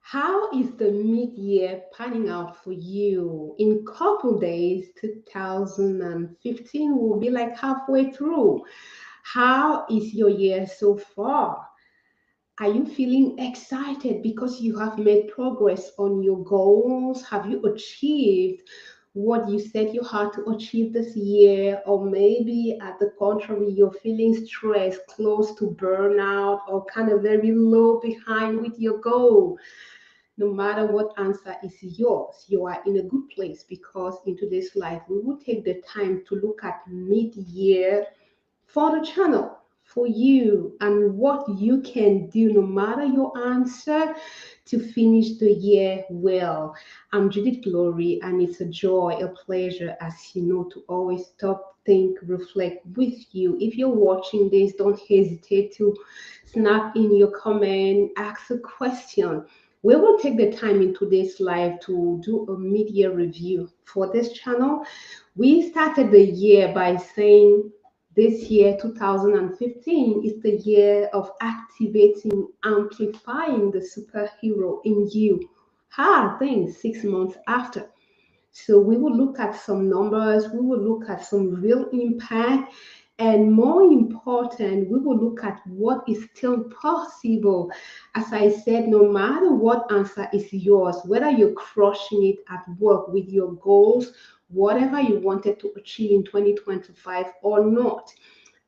How is the mid-year panning out for you? In couple days, 2015 will be like halfway through. How is your year so far? Are you feeling excited because you have made progress on your goals? Have you achieved what you set your heart to achieve this year? Or maybe at the contrary, you're feeling stressed, close to burnout, or kind of very low behind with your goal? No matter what answer is yours, you are in a good place because in today's life, we will take the time to look at mid year for the channel, for you, and what you can do, no matter your answer, to finish the year well. I'm Judith Glory, and it's a joy, a pleasure, as you know, to always stop, think, reflect with you. If you're watching this, don't hesitate to snap in your comment, ask a question. We will take the time in today's live to do a mid-year review for this channel. We started the year by saying this year, 2015, is the year of activating, amplifying the superhero in you. How are things 6 months after? So we will look at some numbers, we will look at some real impact, and more important, we will look at what is still possible. As I said, no matter what answer is yours, whether you're crushing it at work with your goals, whatever you wanted to achieve in 2025 or not,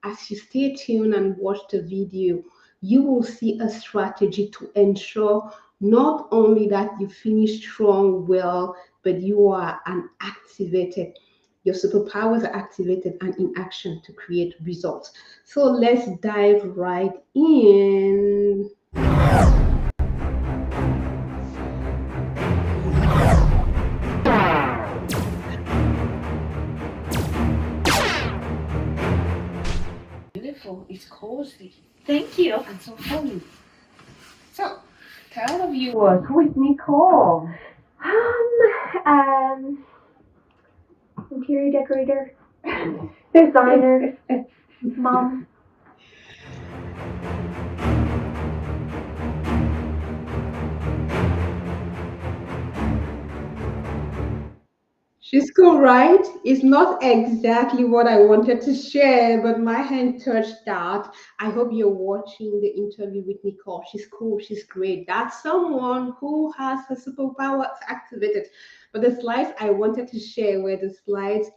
as you stay tuned and watch the video, you will see a strategy to ensure not only that you finish strong well, but you are an activated. Your superpowers are activated and in action to create results. So let's dive right in. Beautiful. It's cozy Thank you. and so homey. So, tell the viewers, who is Nicole? Interior decorator, designer, mom. She's cool, right? It's not exactly what I wanted to share, but my hand touched that. I hope you're watching the interview with Nicole. She's cool, she's great. That's someone who has her superpowers activated. But the slides I wanted to share were the slides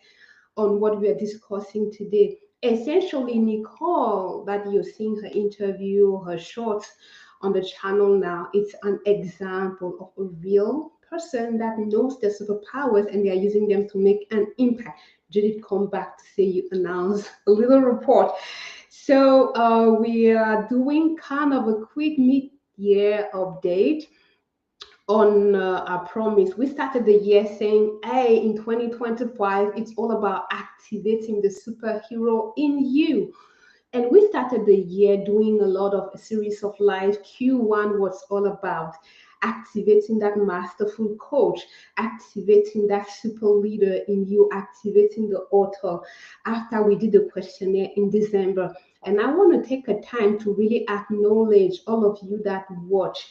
on what we are discussing today. Essentially, Nicole, that you're seeing her interview, her shorts on the channel now, it's an example of a real person that knows their superpowers and they are using them to make an impact. Judith, come back to say you announce a little report. So we are doing kind of a quick mid-year update on our promise. We started the year saying, hey, in 2025, it's all about activating the superhero in you. And we started the year doing a lot of a series of live. Q1 was all about activating that masterful coach, activating that super leader in you, activating the author after we did the questionnaire in December. And I want to take a time to really acknowledge all of you that watch.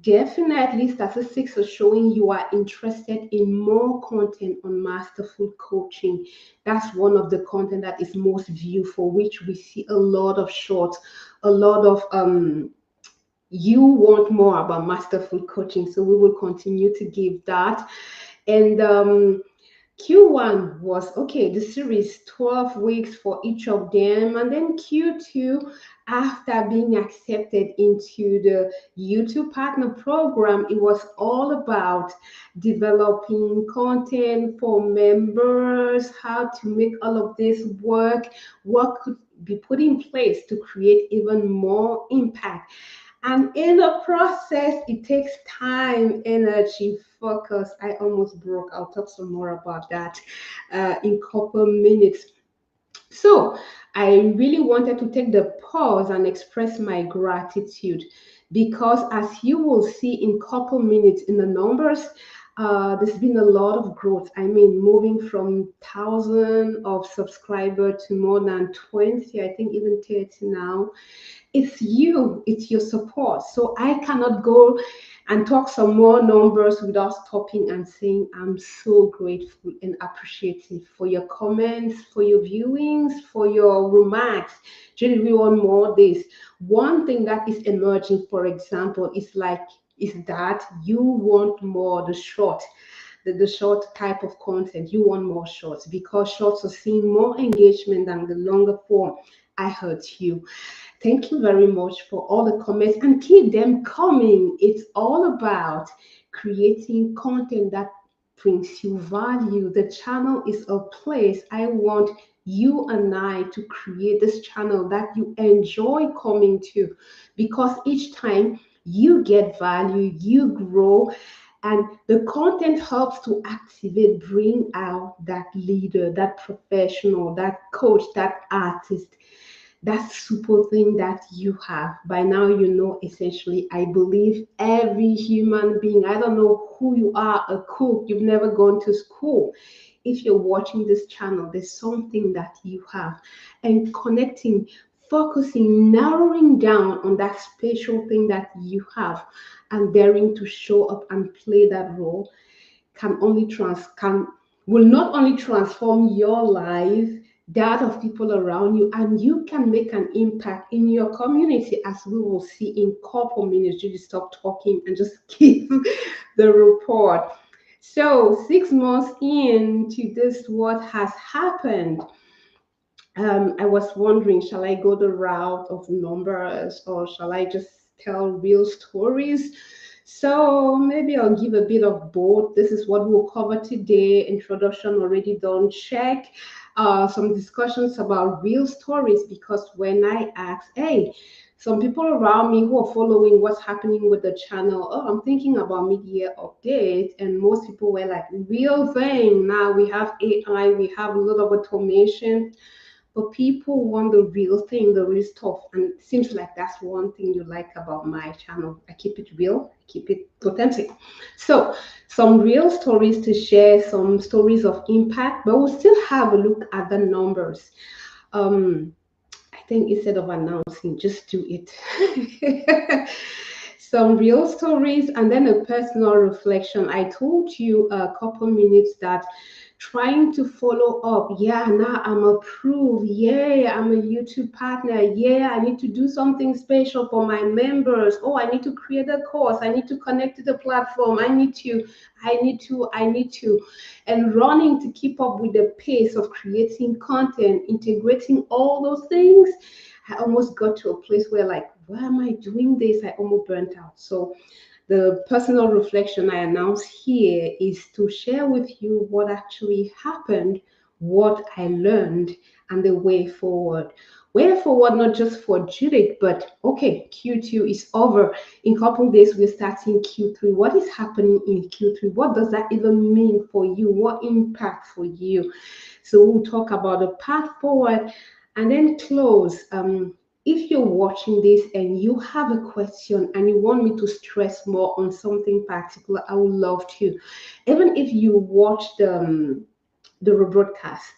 Definitely, statistics are showing you are interested in more content on masterful coaching. That's one of the content that is most viewed, for which we see a lot of shorts, a lot of you want more about masterful coaching. So we will continue to give that. And Q1 was okay, the series 12 weeks for each of them. And then Q2, after being accepted into the YouTube Partner Program, it was all about developing content for members, how to make all of this work, what could be put in place to create even more impact. And in the process, it takes time, energy, focus. I almost broke. I'll talk some more about that in a couple minutes. So I really wanted to take the pause and express my gratitude because, as you will see in couple minutes in the numbers, there's been a lot of growth. I mean, moving from 1,000 of subscriber to more than 20, I think even 30 now. It's you, it's your support. So I cannot go and talk some more numbers without stopping and saying, I'm so grateful and appreciative for your comments, for your viewings, for your remarks. Judith, we want more of this. One thing that is emerging, for example, is that you want more the short, the short type of content. You want more shorts because shorts are seeing more engagement than the longer form. I heard you. Thank you very much for all the comments and keep them coming. It's all about creating content that brings you value. The channel is a place I want you and I to create this channel that you enjoy coming to, because each time you get value, you grow, and the content helps to activate, bring out that leader, that professional, that coach, that artist, that super thing that you have. By now, you know, essentially, I believe every human being, I don't know who you are, a cook, you've never gone to school. If you're watching this channel, there's something that you have. And connecting, focusing, narrowing down on that special thing that you have and daring to show up and play that role will not only transform your life, that of people around you, and you can make an impact in your community, as we will see in couple minutes. You just stop talking and just give the report. So 6 months into this, what has happened? I was wondering, shall I go the route of numbers or shall I just tell real stories? So maybe I'll give a bit of both. This is what we'll cover today. Introduction already done, check. Some discussions about real stories, because when I ask, hey, some people around me who are following what's happening with the channel, oh, I'm thinking about mid-year update, and most people were like, real thing. Now we have AI, we have a lot of automation, but people want the real thing, the real stuff. And it seems like that's one thing you like about my channel. I keep it real, I keep it authentic. So some real stories to share, some stories of impact, but we'll still have a look at the numbers. I think instead of announcing, just do it. Some real stories and then a personal reflection. I told you a couple minutes that trying to follow up. Yeah, now I'm approved. Yeah, I'm a YouTube partner. Yeah, I need to do something special for my members. Oh, I need to create a course. I need to connect to the platform. I need to. And running to keep up with the pace of creating content, integrating all those things. I almost got to a place where, like, why am I doing this? I almost burnt out. So the personal reflection I announce here is to share with you what actually happened, what I learned, and the way forward. Way forward, not just for Judith, but okay, Q2 is over. In a couple of days, we're starting Q3. What is happening in Q3? What does that even mean for you? What impact for you? So we'll talk about the path forward and then close. If you're watching this and you have a question and you want me to stress more on something particular, I would love to. Even if you watch the rebroadcast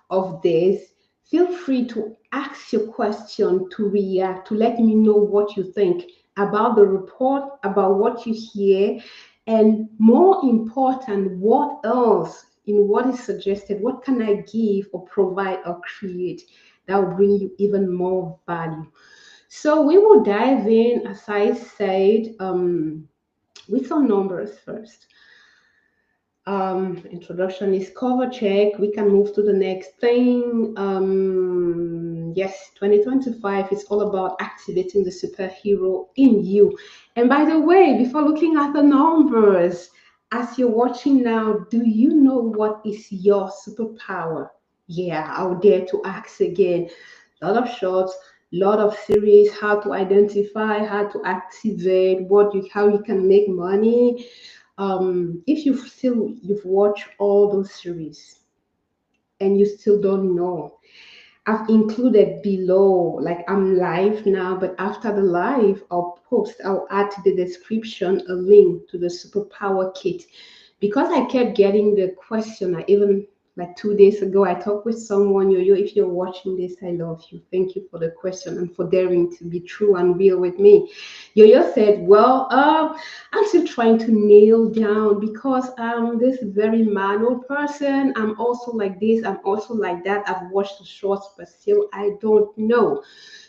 of this, feel free to ask your question, to react, to let me know what you think about the report, about what you hear, and more important, what else in what is suggested, what can I give or provide or create that will bring you even more value. So we will dive in, as I said, with some numbers first. Introduction is cover check. We can move to the next thing. Yes, 2025 is all about activating the superhero in you. And by the way, before looking at the numbers, as you're watching now, do you know what is your superpower? Yeah, I would dare to ask again. A lot of shorts, lot of series, how to identify, how to activate, how you can make money. If you've watched all those series and you still don't know, I've included below, like I'm live now, but after the live, I'll add to the description a link to the Superpower Kit, because I kept getting the question. I even, like 2 days ago, I talked with someone, Yo-Yo, if you're watching this, I love you. Thank you for the question and for daring to be true and real with me. Yo-Yo said, well, I'm still trying to nail down because I'm this very manual person. I'm also like this, I'm also like that. I've watched the shorts, but still I don't know.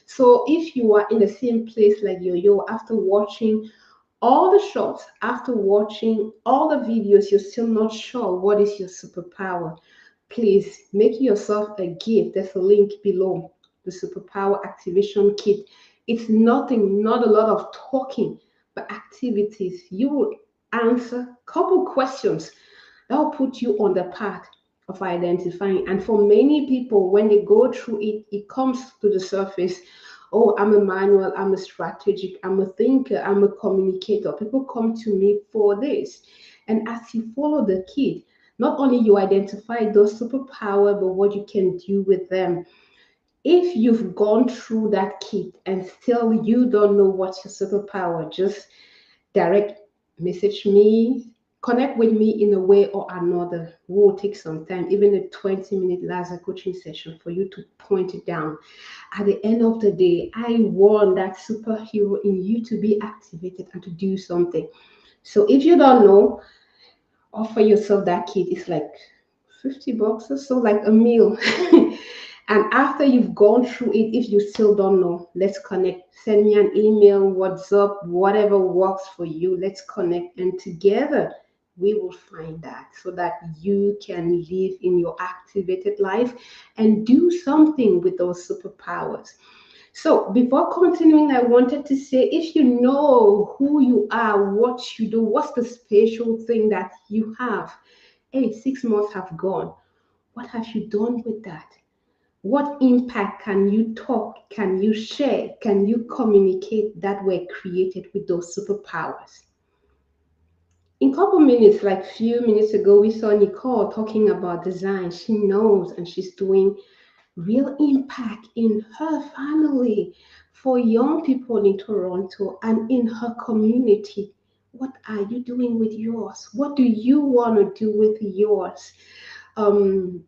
So if you are in the same place like yo after watching all the shorts, after watching all the videos, you're still not sure what is your superpower, please make yourself a gift. There's a link below, the Superpower Activation Kit. It's nothing, not a lot of talking, but activities. You will answer a couple questions that will put you on the path of identifying. And for many people, when they go through it, it comes to the surface. Oh, I'm a manual, I'm a strategic, I'm a thinker, I'm a communicator. People come to me for this. And as you follow the kit, not only you identify those superpower, but what you can do with them. If you've gone through that kit and still you don't know what's your superpower, just direct message me, connect with me in a way or another. We'll take some time, even a 20-minute laser coaching session for you to point it down. At the end of the day, I want that superhero in you to be activated and to do something. So if you don't know, offer yourself that kit. It's like $50 or so, like a meal. And after you've gone through it, if you still don't know, let's connect. Send me an email, WhatsApp, whatever works for you. Let's connect, and together we will find that so that you can live in your activated life and do something with those superpowers. So before continuing, I wanted to say, if you know who you are, what you do, what's the special thing that you have? Hey, 6 months have gone. What have you done with that? What impact can you talk, can you share, can you communicate that were created with those superpowers? In a couple minutes, like few minutes ago, we saw Nicole talking about design. She knows and she's doing real impact in her family for young people in Toronto and in her community. What are you doing with yours? What do you want to do with yours? Um,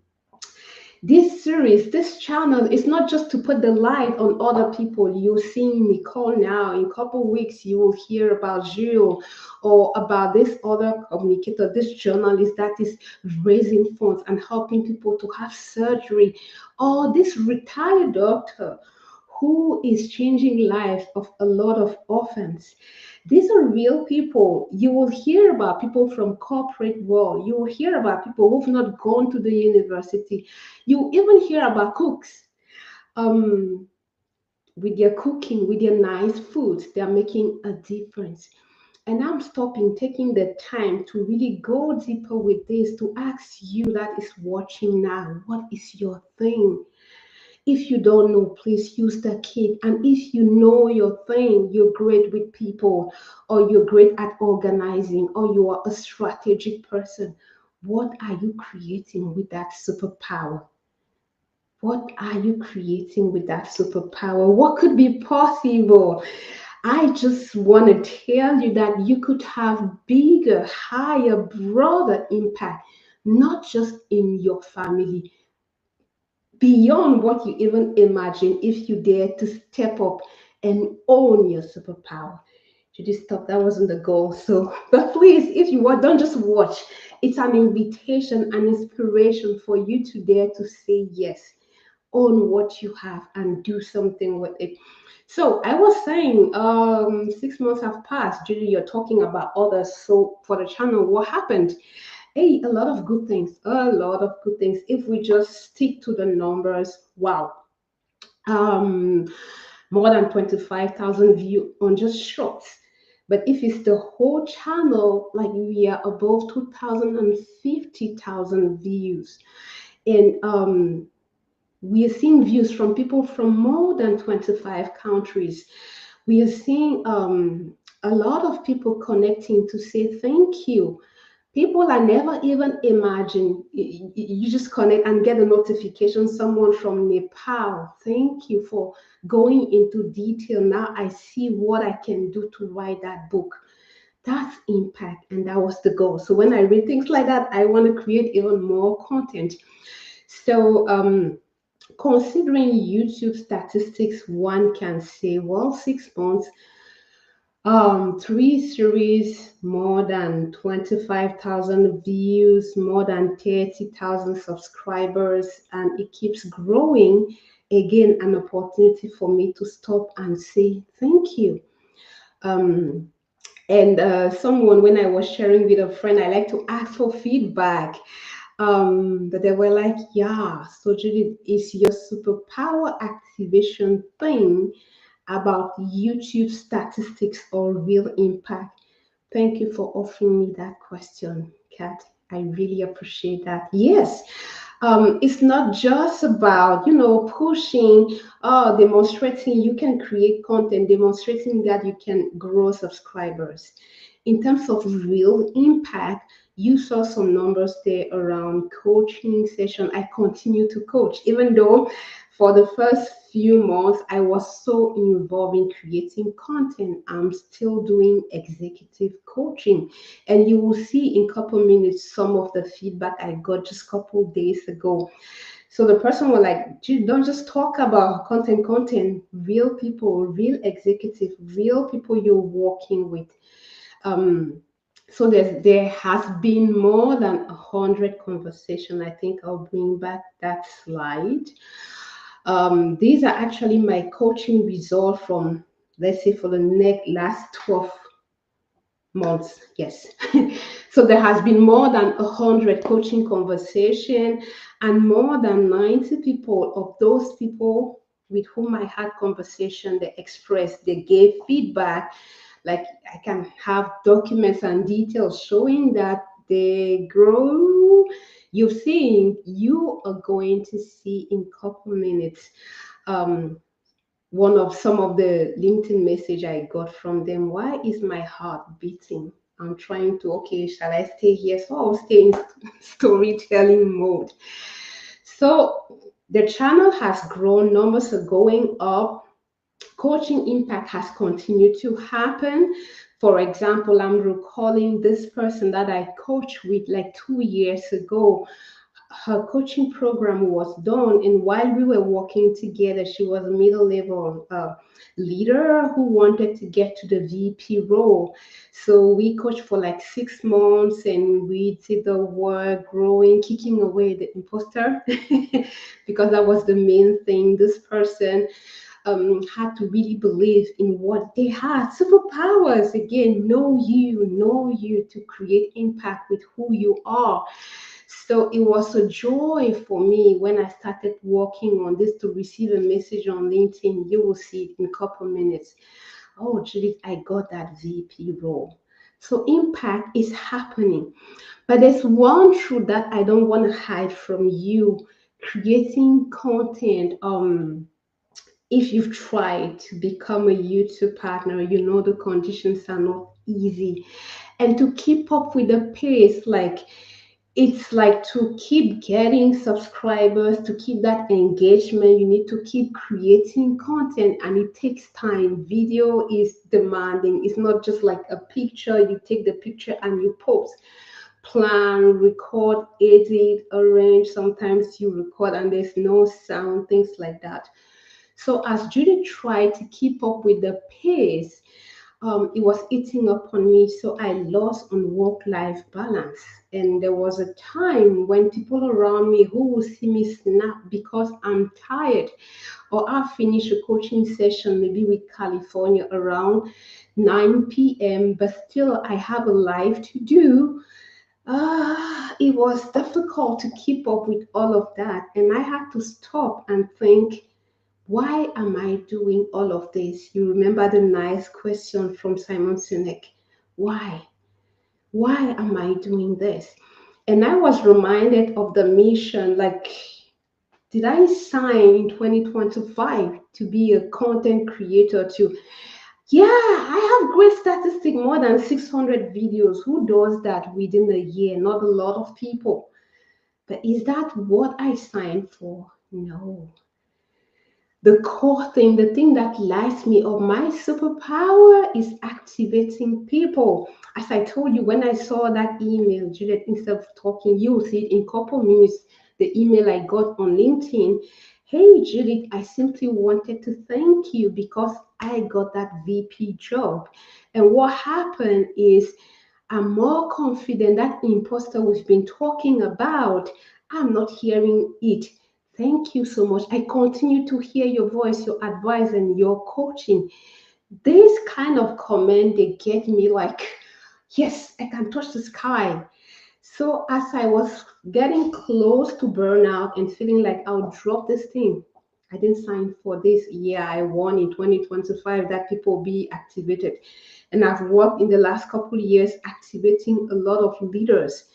this series, this channel is not just to put the light on other people. You're seeing Nicole now. In a couple weeks, you will hear about Gilles or about this other communicator, this journalist that is raising funds and helping people to have surgery, or this retired doctor who is changing life of a lot of orphans. These are real people. You will hear about people from corporate world. You will hear about people who've not gone to the university. You even hear about cooks. Um, with their cooking, with their nice foods, they are making a difference. And I'm stopping, taking the time to really go deeper with this, to ask you that is watching now, what is your thing? If you don't know, please use the kit. And if you know your thing, you're great with people, or you're great at organizing, or you are a strategic person, what are you creating with that superpower? What are you creating with that superpower? What could be possible? I just want to tell you that you could have bigger, higher, broader impact, not just in your family, beyond what you even imagine if you dare to step up and own your superpower. Judith, stop. That wasn't the goal. So, but please, if you want, don't just watch. It's an invitation, an inspiration for you to dare to say yes, own what you have, and do something with it. So I was saying, 6 months have passed. Judy, you're talking about others. So for the channel, what happened? Hey, a lot of good things, a lot of good things. If we just stick to the numbers, wow. Um, More than 25,000 views on just shorts. But if it's the whole channel, like we are above 250,000 views. And we are seeing views from people from more than 25 countries. We are seeing a lot of people connecting to say thank you. People I never even imagine. You just connect and get a notification. Someone from Nepal. Thank you for going into detail. Now I see what I can do to write that book. That's impact, and that was the goal. So when I read things like that, I want to create even more content. So considering YouTube statistics, one can say, well, 6 months, Three series, more than 25,000 views, more than 30,000 subscribers, and it keeps growing. Again, an opportunity for me to stop and say thank you. Um, and someone, when I was sharing with a friend, I like to ask for feedback. But they were like, yeah, so Judith, is your superpower activation thing about YouTube statistics or real impact? Thank you for offering me that question, Kat. I really appreciate that. Yes, it's not just about, pushing, demonstrating you can create content, demonstrating that you can grow subscribers. In terms of real impact, you saw some numbers there around coaching session. I continue to coach, even though for the first few months I was so involved in creating content. I'm still doing executive coaching, and you will see in a couple minutes some of the feedback I got just a couple days ago. So the person was like, "Gee, don't just talk about content, real people, real executive, real people you're working with." Um, so there has been more than 100 conversation. I think I'll bring back that slide. These are actually my coaching results from, let's say, for the next last 12 months. Yes. So there has been more than 100 coaching conversation, and more than 90 people of those people with whom I had conversation, they expressed, they gave feedback. Like, I can have documents and details showing that they grow. You are going to see in couple minutes. Um, One of some of the LinkedIn message I got from them. Why is my heart beating? I'm trying to, okay, shall I stay here? So I'll stay in storytelling mode. So the channel has grown, numbers are going up, coaching impact has continued to happen. For example, I'm recalling this person that I coached with like 2 years ago. Her coaching program was done, and while we were working together, she was a middle level leader who wanted to get to the VP role. So we coached for like 6 months, and we did the work, growing, kicking away the imposter, because that was the main thing. This person had to really believe in what they had. Superpowers, again, know you to create impact with who you are. So it was a joy for me when I started working on this to receive a message on LinkedIn. You will see it in a couple minutes. Oh, Judith, I got that VP role. So impact is happening. But there's one truth that I don't want to hide from you. Creating content, if you've tried to become a YouTube partner, you know the conditions are not easy. And to keep up with the pace, like, it's like to keep getting subscribers, to keep that engagement, you need to keep creating content, and it takes time. Video is demanding. It's not just like a picture, you take the picture and you post. Plan, record, edit, arrange. Sometimes you record and there's no sound, things like that. So as Judy tried to keep up with the pace, it was eating up on me. So I lost on work-life balance. And there was a time when people around me who will see me snap because I'm tired, or I finish a coaching session maybe with California around 9 p.m., but still I have a life to do. It was difficult to keep up with all of that. And I had to stop and think, why am I doing all of this? You remember the nice question from Simon Sinek. Why? Why am I doing this? And I was reminded of the mission. Like, did I sign in 2025 to be a content creator? Yeah, I have great statistics, more than 600 videos. Who does that within a year? Not a lot of people. But is that what I signed for? No. The core thing, the thing that lights me up, my superpower is activating people. As I told you, when I saw that email, Judith, instead of talking, you will see it in a couple minutes, the email I got on LinkedIn. Hey, Judith, I simply wanted to thank you because I got that VP job. And what happened is I'm more confident that imposter we've been talking about. I'm not hearing it. Thank you so much. I continue to hear your voice, your advice, and your coaching. This kind of comment, they get me like, yes, I can touch the sky. So as I was getting close to burnout and feeling like I'll drop this thing, I didn't sign for this year. I won in 2025 that people be activated. And I've worked in the last couple of years activating a lot of leaders.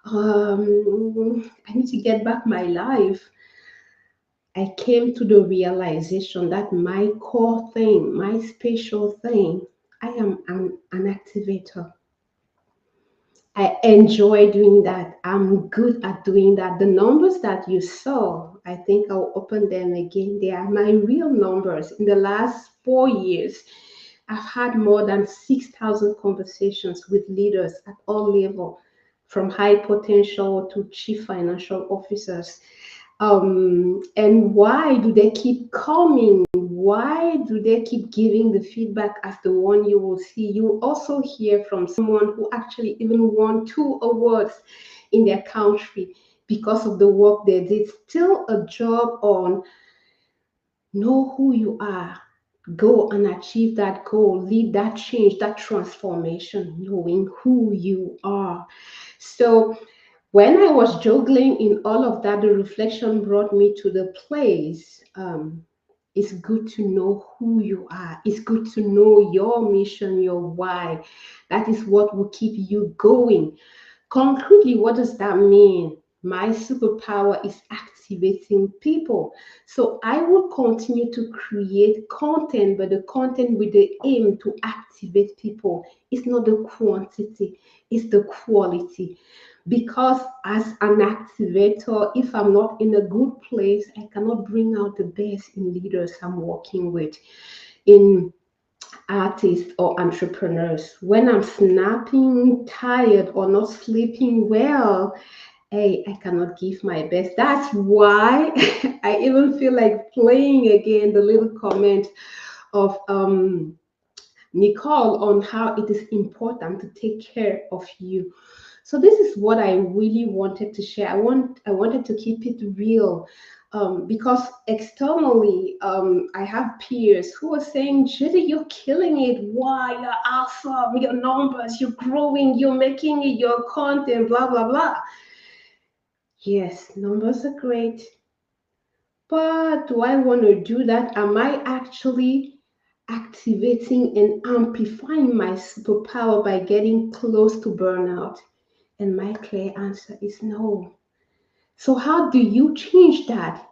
I need to get back my life. I came to the realization that my core thing, my special thing, I am an activator. I enjoy doing that. I'm good at doing that. The numbers that you saw, I think I'll open them again. They are my real numbers. In the last 4 years, I've had more than 6,000 conversations with leaders at all levels, from high potential to chief financial officers. And why do they keep coming? Why do they keep giving the feedback as the one you will see? You will also hear from someone who actually even won 2 awards in their country because of the work they did. Still a job on know who you are, go and achieve that goal, lead that change, that transformation, knowing who you are. So when I was juggling in all of that, the reflection brought me to the place. It's good to know who you are. It's good to know your mission, your why. That is what will keep you going. Concretely, what does that mean? My superpower is activating people. So I will continue to create content, but the content with the aim to activate people. It's not the quantity, it's the quality. Because as an activator, if I'm not in a good place, I cannot bring out the best in leaders I'm working with, in artists or entrepreneurs. When I'm snapping, tired, or not sleeping well, hey, I cannot give my best. That's why I even feel like playing again the little comment of Nicole on how it is important to take care of you. So this is what I really wanted to share. I wanted to keep it real. Because externally, I have peers who are saying, Judy, you're killing it. Why? You're awesome. Your numbers, you're growing, you're making it, your content, blah, blah, blah. Yes, numbers are great. But do I want to do that? Am I actually activating and amplifying my superpower by getting close to burnout? And my clear answer is no. So, how do you change that?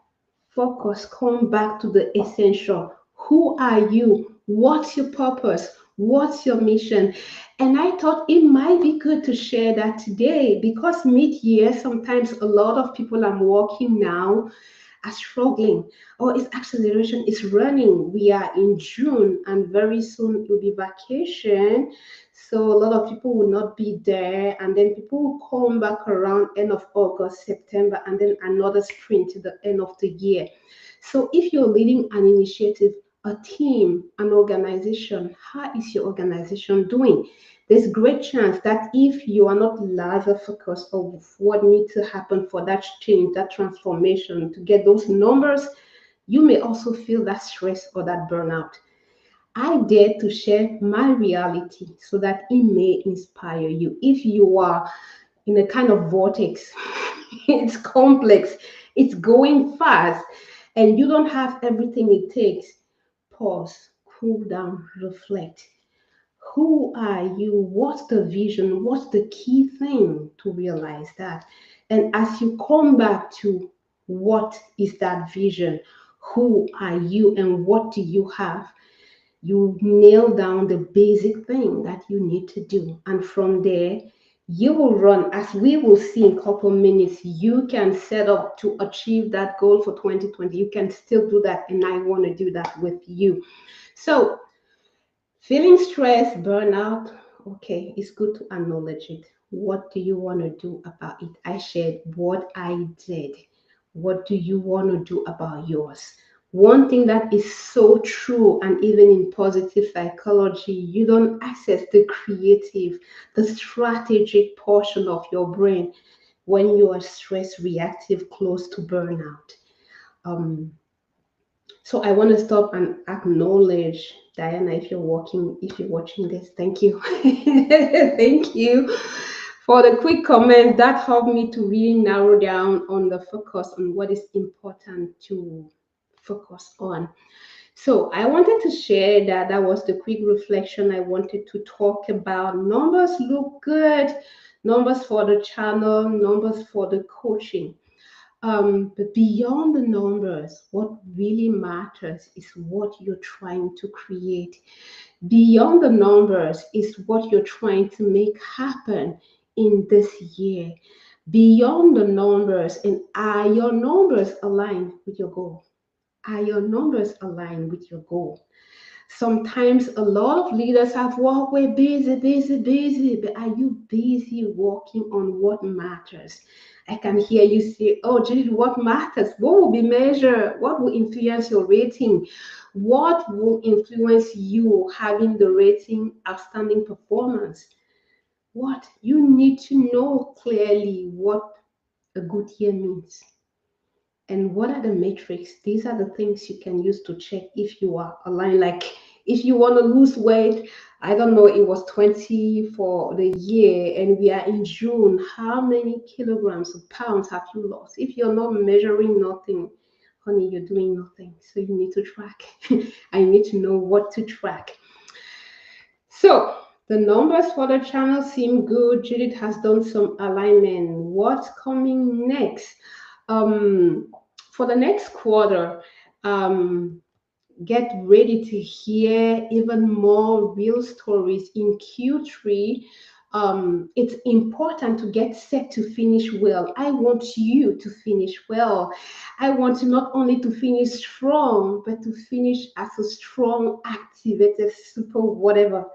Focus, come back to the essential. Who are you? What's your purpose? What's your mission? And I thought it might be good to share that today because mid year, sometimes a lot of people I'm working now are struggling. Oh, it's acceleration is running. We are in June and very soon it will be vacation. So a lot of people will not be there. And then people will come back around end of August, September, and then another sprint to the end of the year. So if you're leading an initiative, a team, an organization, how is your organization doing? There's great chance that if you are not laser focused of what needs to happen for that change, that transformation to get those numbers, you may also feel that stress or that burnout. I dare to share my reality so that it may inspire you. If you are in a kind of vortex, it's complex, it's going fast, and you don't have everything it takes, pause, cool down, reflect. Who are you? What's the vision? What's the key thing to realize that? And as you come back to what is that vision, who are you, and what do you have? You nail down the basic thing that you need to do. And from there, you will run, as we will see in a couple minutes, you can set up to achieve that goal for 2020. You can still do that. And I want to do that with you. So feeling stressed, burnout, okay, it's good to acknowledge it. What do you want to do about it? I shared what I did. What do you want to do about yours? One thing that is so true, and even in positive psychology, you don't access the creative, the strategic portion of your brain when you are stress reactive, close to burnout. Um, so I want to stop and acknowledge Diana. If you're watching this, thank you, thank you for the quick comment that helped me to really narrow down on the focus on what is important to focus on. So I wanted to share that that was the quick reflection I wanted to talk about. Numbers look good, numbers for the channel, numbers for the coaching. But beyond the numbers, what really matters is what you're trying to create. Beyond the numbers is what you're trying to make happen in this year. Beyond the numbers, and are your numbers aligned with your goal? Are your numbers aligned with your goal? Sometimes a lot of leaders have, well, we're busy, busy, busy, but are you busy working on what matters? I can hear you say, oh, Judith, what matters? What will be measured? What will influence your rating? What will influence you having the rating outstanding performance? What? You need to know clearly what a good year means. And what are the metrics? These are the things you can use to check if you are aligned. Like if you want to lose weight, I don't know, it was 20 for the year and we are in June. How many kilograms or pounds have you lost? If you're not measuring nothing, honey, you're doing nothing. So you need to track. I need to know what to track. So the numbers for the channel seem good. Judith has done some alignment. What's coming next? For the next quarter, um, get ready to hear even more real stories in Q3. It's important to get set to finish well. I want you to finish well. I want you not only to finish strong, but to finish as a strong, activated, super whatever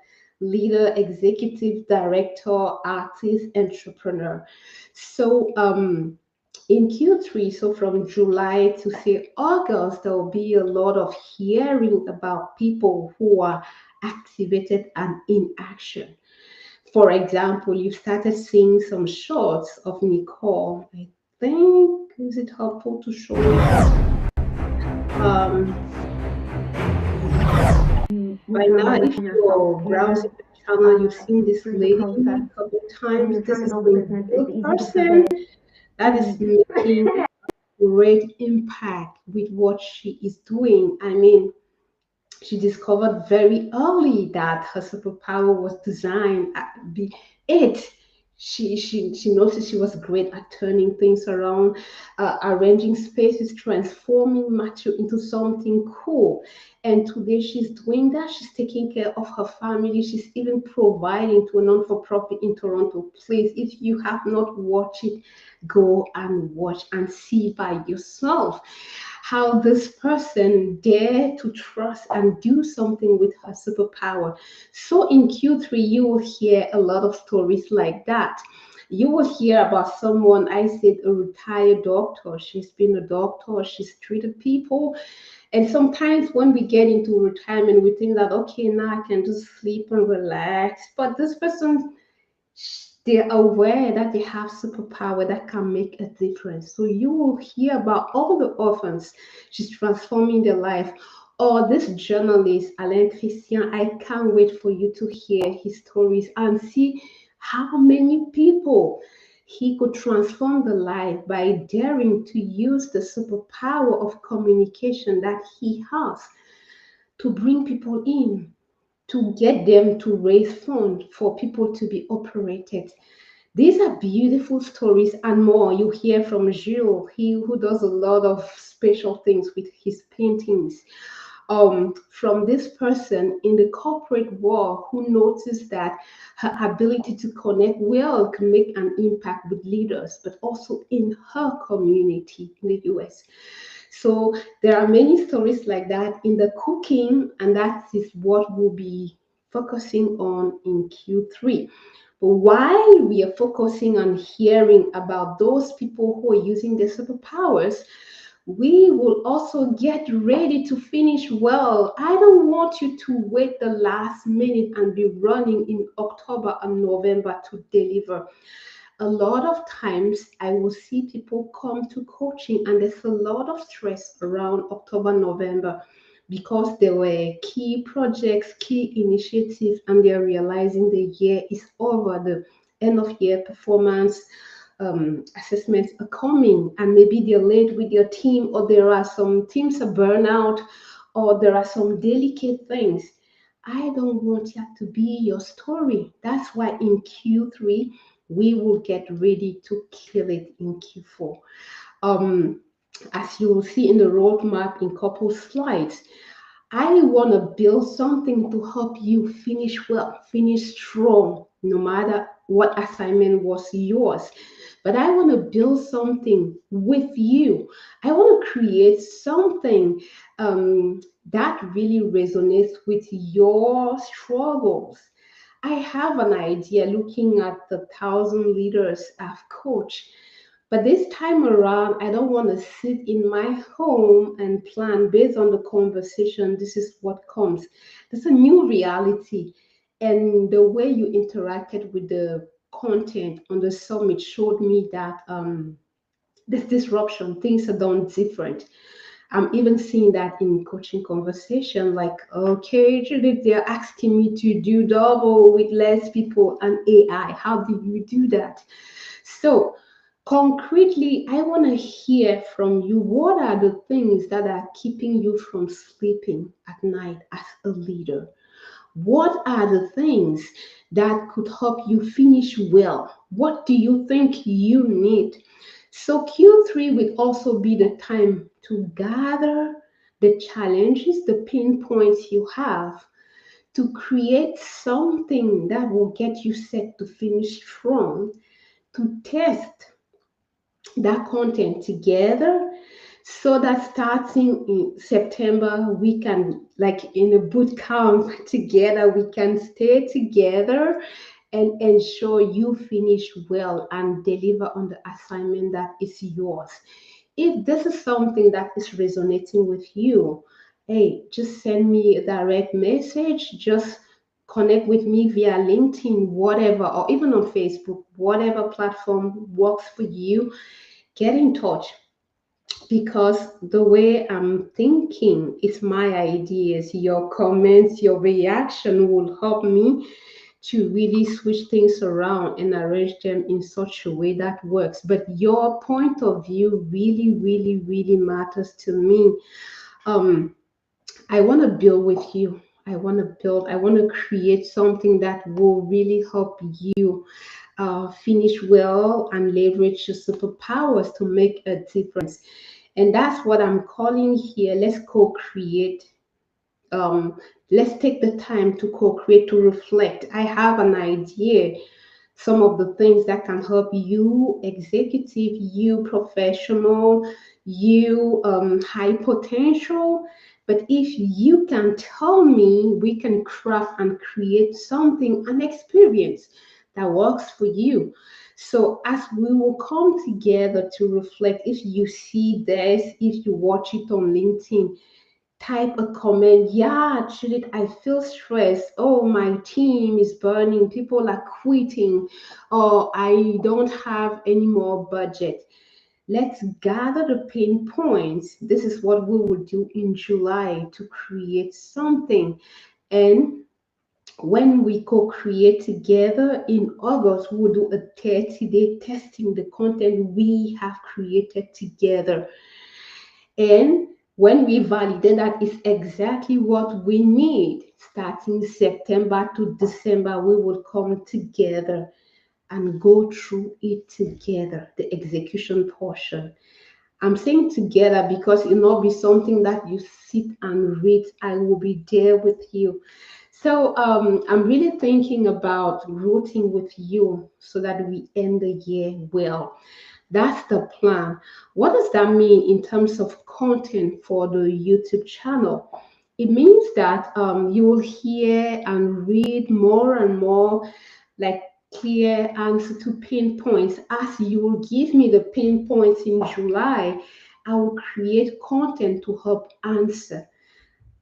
leader, executive director, artist, entrepreneur. So, in Q3, so from July to say August, there will be a lot of hearing about people who are activated and in action. For example, you've started seeing some shots of Nicole. I think, is it helpful to show it? Um, by now, if you're browsing the channel, you've seen this lady a couple times. This is the real person that is making great impact with what she is doing. I mean, she discovered very early that her superpower was designed at be it. She noticed she was great at turning things around, arranging spaces, transforming matter into something cool. And today she's doing that. She's taking care of her family. She's even providing to a non-for-profit in Toronto. Please, if you have not watched it, go and watch and see by yourself how this person dare to trust and do something with her superpower. So in Q3, you will hear a lot of stories like that. You will hear about someone, I said, a retired doctor. She's been a doctor, she's treated people. And sometimes when we get into retirement, we think that, okay, now I can just sleep and relax. But this person, they're aware that they have superpower that can make a difference. So you will hear about all the orphans she's transforming their life. Or this journalist, Alain Christian, I can't wait for you to hear his stories and see how many people he could transform the life by daring to use the superpower of communication that he has to bring people in, to get them to raise funds for people to be operated. These are beautiful stories and more. You hear from Gilles, he who does a lot of special things with his paintings. From this person in the corporate world who noticed that her ability to connect well can make an impact with leaders, but also in her community in the US. So there are many stories like that in the cooking, and that is what we'll be focusing on in Q3. But while we are focusing on hearing about those people who are using their superpowers, we will also get ready to finish well. I don't want you to wait the last minute and be running in October and November to deliver. A lot of times I will see people come to coaching and there's a lot of stress around October, November because there were key projects, key initiatives, and they're realizing the year is over, the end of year performance assessments are coming, and maybe they're late with your team, or there are some teams are burnout, or there are some delicate things. I don't want that to be your story. That's why in Q3 we will get ready to kill it in Q4. Um, as you will see in the roadmap in couple slides, I want to build something to help you finish well, finish strong, no matter what assignment was yours. But I want to build something with you. I want to create something that really resonates with your struggles. I have an idea looking at the 1,000 leaders I've coached, but this time around, I don't want to sit in my home and plan based on the conversation. This is what comes. There's a new reality. And the way you interacted with the content on the summit showed me that this disruption, things are done different. I'm even seeing that in coaching conversation, like, okay, Judith, they're asking me to do double with less people and AI. How do you do that? So, concretely, I want to hear from you. What are the things that are keeping you from sleeping at night as a leader? What are the things that could help you finish well? What do you think you need? So, Q3 will also be the time to gather the challenges, the pain points you have, to create something that will get you set to finish strong, to test that content together so that starting in September, we can, like in a boot camp together, we can stay together and ensure you finish well and deliver on the assignment that is yours. If this is something that is resonating with you, hey, just send me a direct message. Just connect with me via LinkedIn, whatever, or even on Facebook, whatever platform works for you. Get in touch, because the way I'm thinking is my ideas. Your comments, your reaction will help me to really switch things around and arrange them in such a way that works. But your point of view really, really, really matters to me. Um, I want to build with you. I want to create something that will really help you finish well and leverage your superpowers to make a difference. And that's what I'm calling here. Let's co create. Let's take the time to co create, to reflect. I have an idea, some of the things that can help you, executive, you, professional, you, high potential. But if you can tell me, we can craft and create something, an experience that works for you. So, as we will come together to reflect, if you see this, if you watch it on LinkedIn, type a comment. Yeah, Judith, I feel stressed. Oh, my team is burning. People are quitting. Or I don't have any more budget. Let's gather the pain points. This is what we will do in July to create something. And when we co-create together in August, we'll do a 30-day testing the content we have created together. And when we validate that is exactly what we need, starting September to December, we will come together and go through it together, the execution portion. I'm saying together because it will not be something that you sit and read. I will be there with you. So I'm really thinking about rooting with you so that we end the year well. That's the plan. What does that mean in terms of content for the YouTube channel? It means that you will hear and read more and more, like clear answer to pain points. As you will give me the pain points in July, I will create content to help answer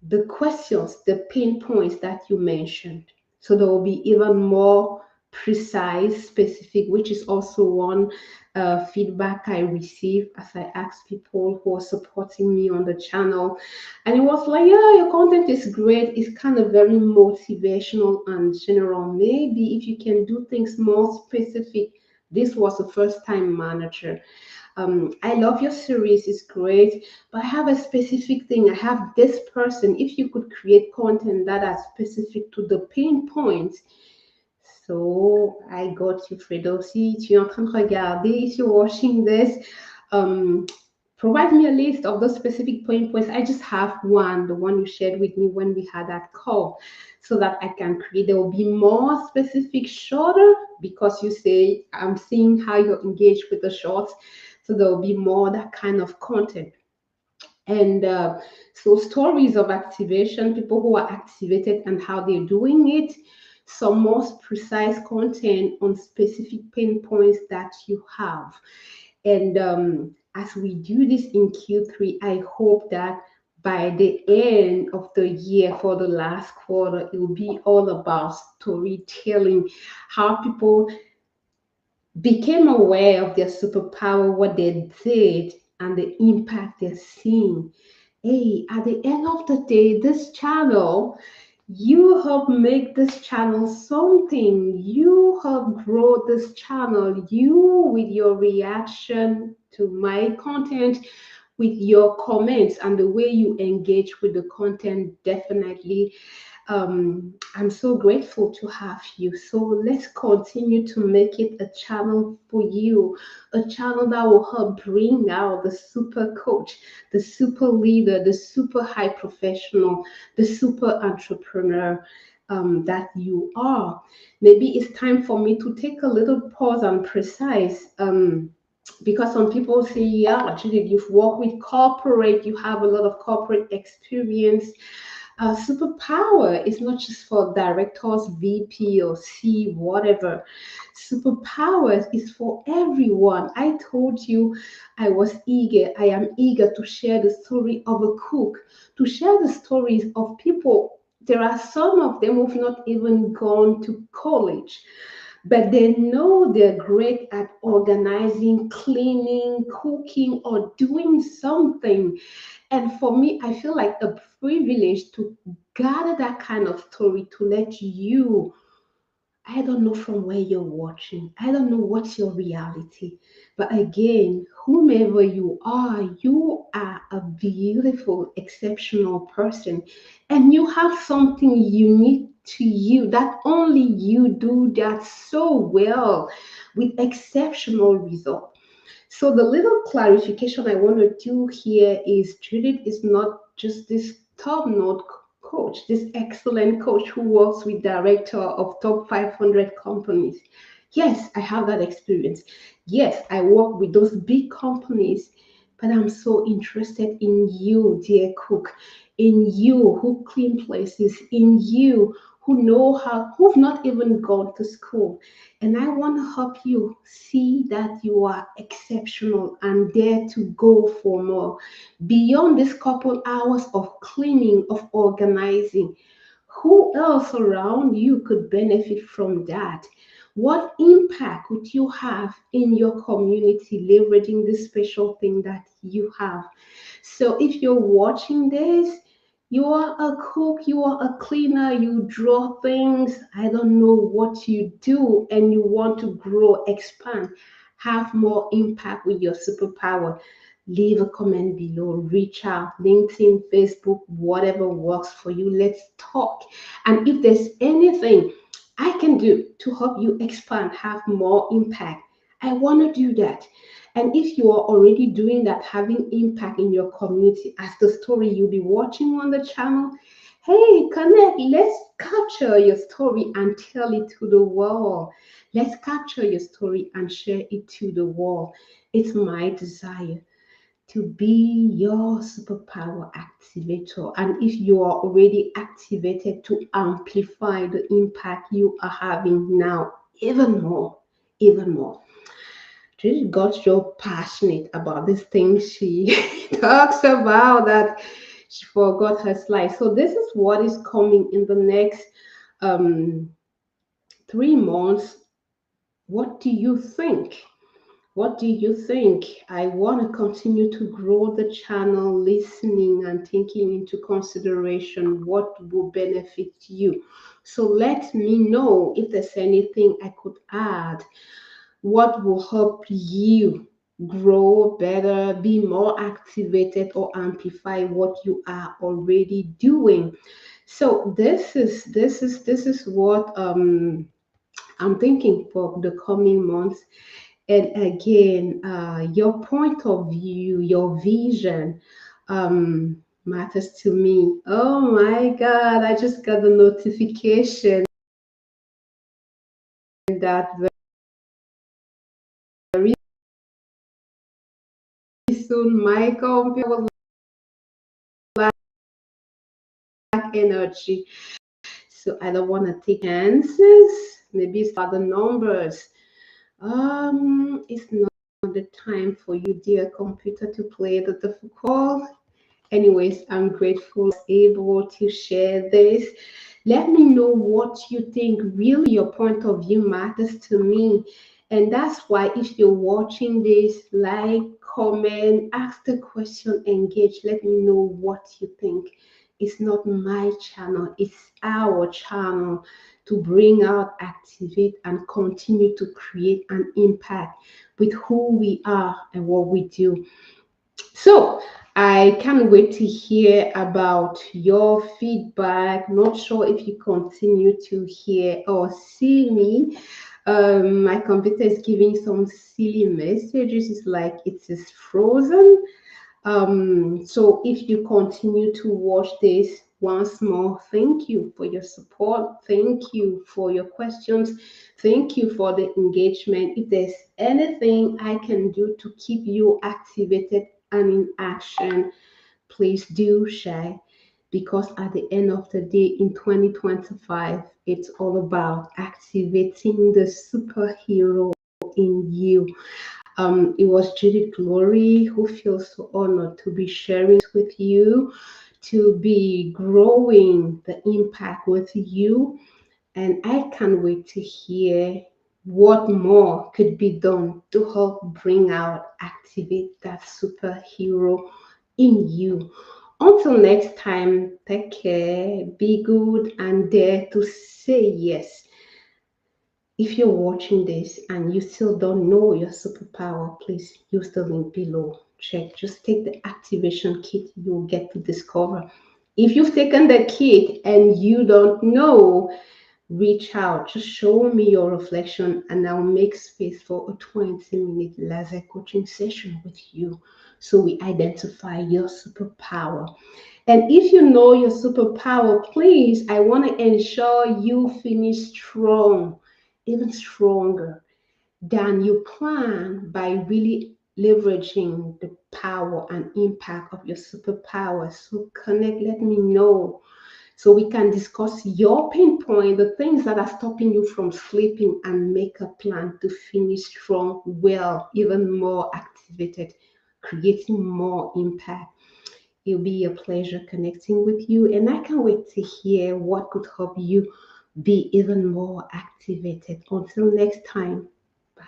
the questions, the pain points that you mentioned. So there will be even more precise, specific, which is also one feedback I receive as I ask people who are supporting me on the channel. And it was like, yeah, your content is great. It's kind of very motivational and general. Maybe if you can do things more specific. This was a first time manager. I love your series, it's great, but I have a specific thing. I have this person. If you could create content that are specific to the pain points. So I got you, Fredo. Si tu es en train de regarder, if you're watching this, um, provide me a list of those specific pain points. I just have one, the one you shared with me when we had that call, so that I can create. There will be more specific, shorter, because you say I'm seeing how you're engaged with the shorts. So there will be more that kind of content. And so stories of activation, people who are activated and how they're doing it, some more precise content on specific pain points that you have. And as we do this in Q3, I hope that by the end of the year, for the last quarter, it will be all about storytelling, how people became aware of their superpower, what they did, and the impact they're seeing. Hey, at the end of the day, this channel, you help make this channel something. You help grow this channel. You, with your reaction to my content, with your comments and the way you engage with the content, definitely I'm so grateful to have you. So let's continue to make it a channel for you, a channel that will help bring out the super coach, the super leader, the super high professional, the super entrepreneur that you are. Maybe it's time for me to take a little pause and precise. Because some people say, yeah, Judith, you've worked with corporate, you have a lot of corporate experience. Superpower is not just for directors, VP or C, whatever. Superpowers is for everyone. I told you I am eager to share the story of a cook, to share the stories of people. There are some of them who've not even gone to college, but they know they're great at organizing, cleaning, cooking, or doing something. And for me, I feel like a privilege to gather that kind of story to let you. I don't know from where you're watching. I don't know what's your reality. But again, whomever you are a beautiful, exceptional person. And you have something unique to you that only you do that so well with exceptional results. So the little clarification I want to do here is Judith is not just this top-notch coach, this excellent coach who works with director of top 500 companies. Yes, I have that experience. Yes, I work with those big companies, but I'm so interested in you, dear cook, in you who clean places, in you who know how, who've not even gone to school. And I want to help you see that you are exceptional and dare to go for more. Beyond this couple hours of cleaning, of organizing, who else around you could benefit from that? What impact would you have in your community leveraging this special thing that you have? So if you're watching this, you are a cook, you are a cleaner, you draw things, I don't know what you do, and you want to grow, expand, have more impact with your superpower. Leave a comment below, reach out, LinkedIn, Facebook, whatever works for you. Let's talk. And if there's anything I can do to help you expand, have more impact, I want to do that. And if you are already doing that, having impact in your community, as the story you'll be watching on the channel, hey, connect. Let's capture your story and tell it to the world. Let's capture your story and share it to the world. It's my desire to be your superpower activator. And if you are already activated, to amplify the impact you are having now even more, even more. Judith got so passionate about these things she talks about that she forgot her slide. So this is what is coming in the next um, 3 months. What do you think? What do you think? I want to continue to grow the channel, listening and taking into consideration what will benefit you. So let me know if there's anything I could add, what will help you grow better, be more activated, or amplify what you are already doing. So this is what I'm thinking for the coming months. And again, your point of view, your vision matters to me. Oh my God, I just got the notification that very soon my computer will lack energy. So I don't want to take chances. Maybe it's for the numbers. It's not the time for you, dear computer, to play the difficult. Anyways, I'm grateful I was able to share this. Let me know what you think. Really, your point of view matters to me. And that's why if you're watching this, like, comment, ask the question, engage. Let me know what you think. It's not my channel, it's our channel to bring out, activate, and continue to create an impact with who we are and what we do. So I can't wait to hear about your feedback. Not sure if you continue to hear or see me. My computer is giving some silly messages. It's like it is frozen. So if you continue to watch this, once more, thank you for your support. Thank you for your questions. Thank you for the engagement. If there's anything I can do to keep you activated and in action, please do share. Because at the end of the day, in 2025, it's all about activating the superhero in you. It was Judith Glory who feels so honored to be sharing with you, to be growing the impact with you. And I can't wait to hear what more could be done to help bring out, activate that superhero in you. Until next time, take care, be good, and dare to say yes. If you're watching this and you still don't know your superpower, please use the link below. Check. Just take the activation kit. You'll get to discover. If you've taken the kit and you don't know, reach out. Just show me your reflection and I'll make space for a 20-minute laser coaching session with you so we identify your superpower. And if you know your superpower, please, I want to ensure you finish strong, even stronger than you plan by really leveraging the power and impact of your superpower. So connect, let me know so we can discuss your pain point, the things that are stopping you from sleeping, and make a plan to finish strong, well, even more activated, creating more impact. It'll be a pleasure connecting with you, and I can't wait to hear what could help you be even more activated. Until next time, bye.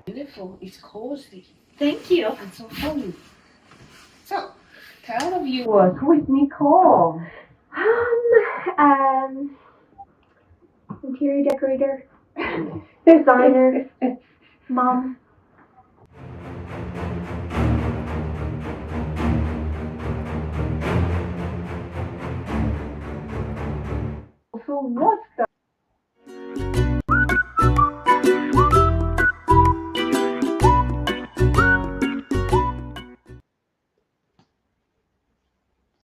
Beautiful. It's cozy Thank you. and so fun. So, tell the viewers, who is Nicole? Interior decorator, designer, mom. So, what